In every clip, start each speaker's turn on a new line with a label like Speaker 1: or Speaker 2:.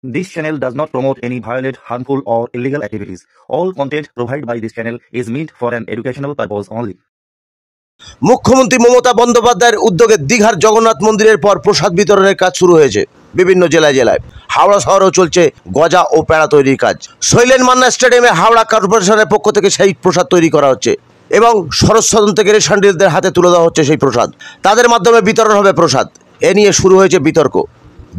Speaker 1: This channel does not promote any violent, harmful, or illegal activities. All content provided by this channel is meant for an educational purpose only.
Speaker 2: মুখ্যমন্ত্রী মমতা বন্দ্যোপাধ্যায়ের উদ্যোগে দীঘার জগন্নাথ মন্দিরের পর প্রসাদ বিতরণের কাজ শুরু হয়েছে বিভিন্ন জেলায় জেলায়। হাওড়া শহরেও চলছে গজা ও প্যাড়া তৈরির কাজ। শৈলেন মান্না স্টেডিয়ামে হাওড়া কর্পোরেশনের পক্ষ থেকে সেই প্রসাদ তৈরি করা হচ্ছে এবং শরৎ সদন থেকে রেশন ডিলারদের হাতে তুলে দেওয়া হচ্ছে সেই প্রসাদ। তাদের মাধ্যমে বিতরণ হবে প্রসাদ। এ নিয়ে শুরু হয়েছে বিতর্ক।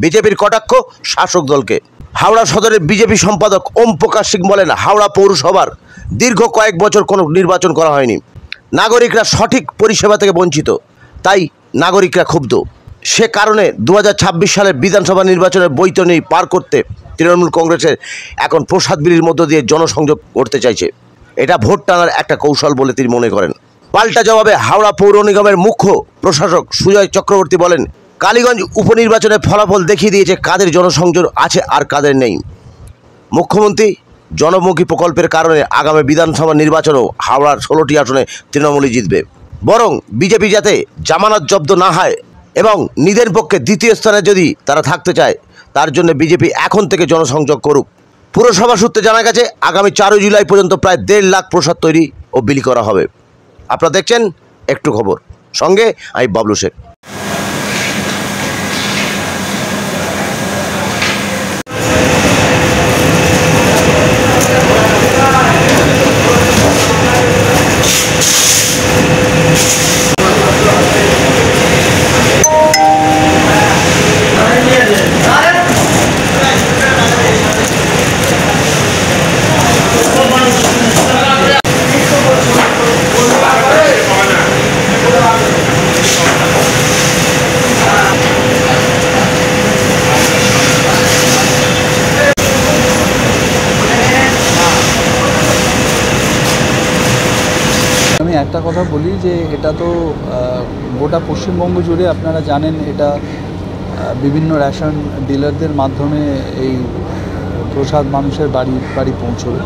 Speaker 2: বিজেপির কটাক্ষ শাসক দলকে। হাওড়া সদরের বিজেপি সম্পাদক ওম প্রকাশ সিং বলেন, হাওড়া পৌরসভার দীর্ঘ কয়েক বছর কোনো নির্বাচন করা হয়নি। নাগরিকরা সঠিক পরিষেবা থেকে বঞ্চিত, তাই নাগরিকরা ক্ষুব্ধ। সে কারণে 2026 সালের বিধানসভা নির্বাচনের বৈতরণী পার করতে তৃণমূল কংগ্রেসের এখন প্রসাদ বিলির মধ্য দিয়ে জনসংযোগ করতে চাইছে। এটা ভোট টানার একটা কৌশল বলে তিনি মনে করেন। পাল্টা জবাবে হাওড়া পৌর নিগমের মুখ্য প্রশাসক সুজয় চক্রবর্তী বলেন, কালীগঞ্জ উপনির্বাচনের ফলাফল দেখিয়ে দিয়েছে কাদের জনসংযোগ আছে আর কাদের নেই। মুখ্যমন্ত্রী জনমুখী প্রকল্পের কারণে আগামী বিধানসভা নির্বাচনেও হাওড়ার 16টি আসনে তৃণমূলই জিতবে। বরং বিজেপি যাতে জামানত জব্দ না হয় এবং নিজের পক্ষে দ্বিতীয় স্থানে যদি তারা থাকতে চায়, তার জন্য বিজেপি এখন থেকে জনসংযোগ করুক। পুরসভা সূত্রে জানা গেছে আগামী 4 জুলাই পর্যন্ত প্রায় 1.5 লাখ প্রসাদ তৈরি ও বিলি করা হবে। আপনারা দেখছেন একটু খবর, সঙ্গে আমি বাবলু শেখ।
Speaker 3: আমি একটা কথা বলি যে এটা তো গোটা পশ্চিমবঙ্গ জুড়ে আপনারা জানেন, এটা বিভিন্ন রেশন ডিলারদের মাধ্যমে এই প্রসাদ মানুষের বাড়ি বাড়ি পৌঁছবে।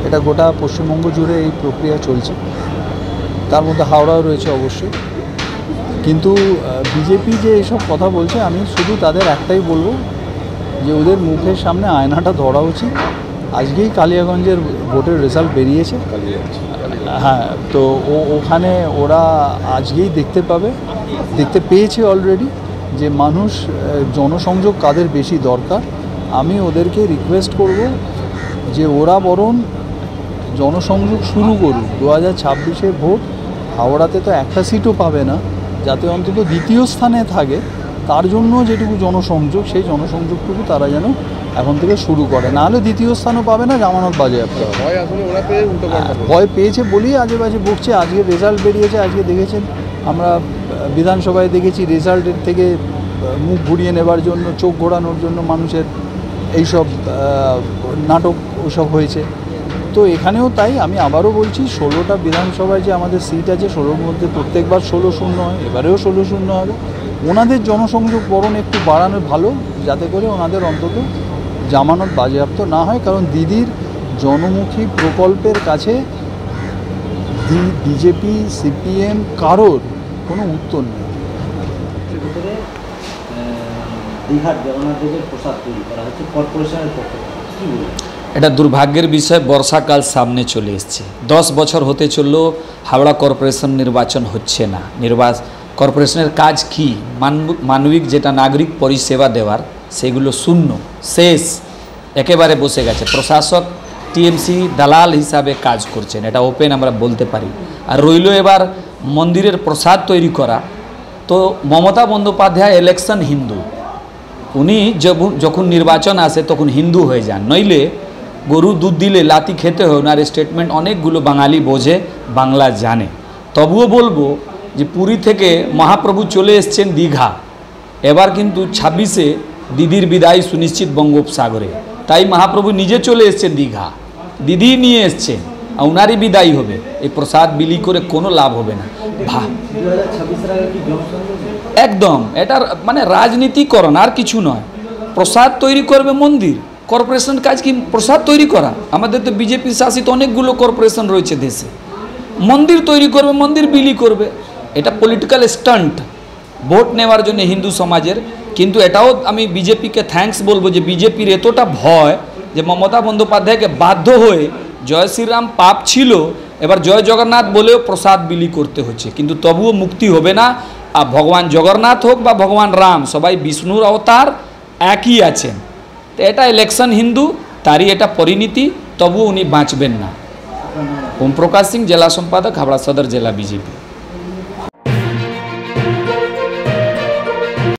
Speaker 3: এটা গোটা পশ্চিমবঙ্গ জুড়ে এই প্রক্রিয়া চলছে, তার মধ্যে হাওড়াও রয়েছে অবশ্যই। কিন্তু বিজেপি যে এইসব কথা বলছে, আমি শুধু তাদের একটাই বলবো যে ওদের মুখের সামনে আয়নাটা ধরা উচিত। আজকেই কালিয়াগঞ্জের ভোটের রেজাল্ট বেরিয়েছে। হ্যাঁ, তো ওখানে ওরা আজকেই দেখতে পেয়েছে অলরেডি যে মানুষ জনসংযোগ কাদের বেশি দরকার। আমি ওদেরকে রিকোয়েস্ট করব যে ওরা বরং জনসংযোগ শুরু করুক। 2026-এ ভোট, হাওড়াতে তো একটা সিটও পাবে না, যাতে অন্তত দ্বিতীয় স্থানে থাকে। তার জন্য যেটুকু জনসংযোগ, সেই জনসংযোগটুকু তারা যেন এখন থেকে শুরু করে, নাহলে দ্বিতীয় স্থানও পাবে না, জামানত বাজেয়াপ্ত। ভয় পেয়েছে বলেই আজে বাজে বকছে। আজকে রেজাল্ট বেরিয়েছে, আজকে দেখেছেন, আমরা বিধানসভায় দেখেছি রেজাল্টের থেকে মুখ ঘুরিয়ে নেবার জন্য, চোখ ঘোরানোর জন্য মানুষের এইসব নাটক ওসব হয়েছে। তো এখানেও তাই। আমি আবারও বলছি, 16টা বিধানসভায় যে আমাদের সিট আছে, 16-র মধ্যে প্রত্যেকবার 16-0 হয়, এবারেও 16-0 হবে। ওনাদের জনসংযোগ বরং একটু বাড়ানো ভালো, যাতে করে ওনাদের অন্তত জামানত বাজেয়াপ্ত না হয়। কারণ দিদির জনমুখী প্রকল্পের কাছে বিজেপি, সিপিএম কারোর কোনো উত্তর নেই।
Speaker 4: এটা দুর্ভাগ্যের বিষয়। বর্ষাকাল সামনে চলে এসছে, 10 বছর হতে চললো হাওড়া কর্পোরেশন নির্বাচন হচ্ছে না। কর্পোরেশনের কাজ কি? মানবিক যেটা নাগরিক পরিষেবা দেওয়ার, সেগুলো শূন্য, শেষ, একেবারে বসে গেছে। প্রশাসক টিএমসি দালাল হিসাবে কাজ করছেন, এটা ওপেন আমরা বলতে পারি। আর রইল এবার মন্দিরের প্রসাদ তৈরি করা। তো মমতা বন্দ্যোপাধ্যায় ইলেকশন হিন্দু, উনি যখন নির্বাচন আসে তখন হিন্দু হয়ে যান। নইলে গরু দুধ দিলে লাতি খেতে হয়, ওনার স্টেটমেন্ট অনেকগুলো বাঙালি বোঝে, বাংলা জানে। তবুও বলবো যে পুরী থেকে মহাপ্রভু চলে এসছেন দীঘা, এবার কিন্তু 26-এ দিদির বিদায় সুনিশ্চিত বঙ্গোপসাগরে। তাই মহাপ্রভু নিজে চলে এসছেন দীঘা, দিদি নিয়ে এসছেন, আর ওনারই বিদায় হবে। এই প্রসাদ বিলি করে কোনো লাভ হবে না। একদম এটার মানে রাজনীতিকরণ, আর কিছু নয়। প্রসাদ তৈরি করবে মন্দির, কর্পোরেশন কাজ কি প্রসাদ তৈরি করা? আমাদের তো বিজেপি শাসিত অনেকগুলো কর্পোরেশন রয়েছে দেশে। মন্দির তৈরি করবে, মন্দির বিলি করবে। এটা পলিটিক্যাল স্টান্ট, ভোট নেওয়ার জন্য হিন্দু সমাজের। কিন্তু এটাও আমি বিজেপিকে থ্যাঙ্কস বলবো যে বিজেপির এতটা ভয় যে মমতা বন্দ্যোপাধ্যায়কে বাধ্য হয়ে জয় শ্রীরাম পাপ ছিল, এবার জয় জগন্নাথ বলেও প্রসাদ বিলি করতে হচ্ছে, কিন্তু তবুও মুক্তি হবে না। আর ভগবান জগন্নাথ হোক বা ভগবান রাম, সবাই বিষ্ণুর অবতার, একই আছেন। তো এটা ইলেকশন হিন্দু, তারই এটা পরিণতি, তবুও উনি বাঁচবেন না। ওম প্রকাশ সিং, জেলা সম্পাদক, হাবড়া সদর জেলা বিজেপি।